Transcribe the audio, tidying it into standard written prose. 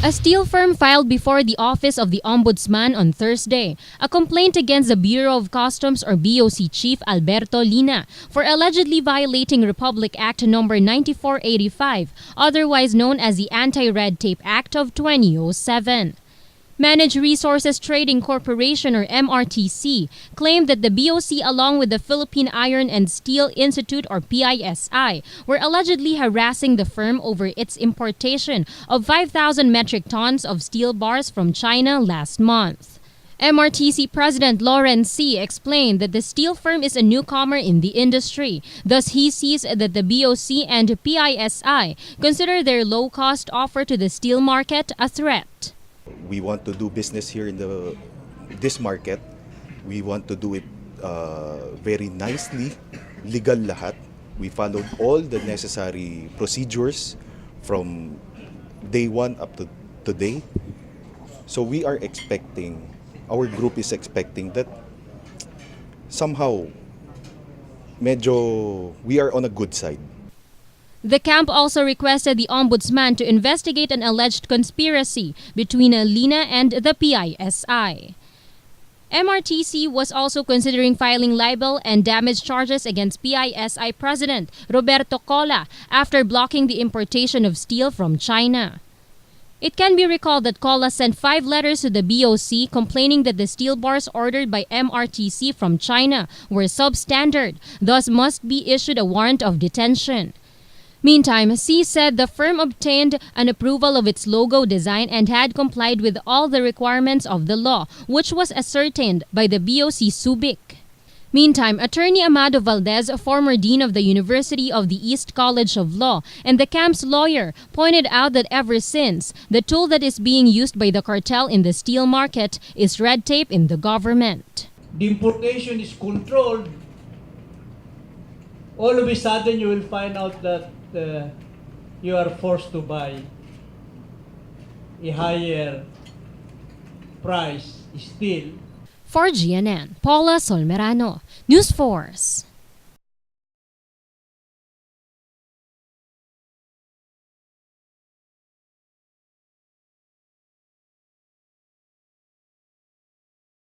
A steel firm filed before the Office of the Ombudsman on Thursday a complaint against the Bureau of Customs or BOC Chief Alberto Lina for allegedly violating Republic Act No. 9485, otherwise known as the Anti-Red Tape Act of 2007. Managed Resources Trading Corporation or MRTC claimed that the BOC along with the Philippine Iron and Steel Institute or PISI were allegedly harassing the firm over its importation of 5,000 metric tons of steel bars from China last month. MRTC President Lawrence C. explained that the steel firm is a newcomer in the industry. Thus, he sees that the BOC and PISI consider their low-cost offer to the steel market a threat. We want to do business here in this market. We want to do it very nicely, legal lahat. We followed all the necessary procedures from day one up to today. So we are expecting, our group is expecting that somehow medyo we are on a good side. The camp also requested the Ombudsman to investigate an alleged conspiracy between Lina and the PISI. MRTC was also considering filing libel and damage charges against PISI President Roberto Cola after blocking the importation of steel from China. It can be recalled that Cola sent 5 letters to the BOC complaining that the steel bars ordered by MRTC from China were substandard, thus must be issued a warrant of detention. Meantime, C said the firm obtained an approval of its logo design and had complied with all the requirements of the law, which was ascertained by the BOC Subic. Meantime, Attorney Amado Valdez, former dean of the University of the East College of Law and the camp's lawyer, pointed out that ever since, the tool that is being used by the cartel in the steel market is red tape in the government. The importation is controlled. All of a sudden, you will find out that you are forced to buy a higher price steel. For GNN, Paula Solmerano, News Force.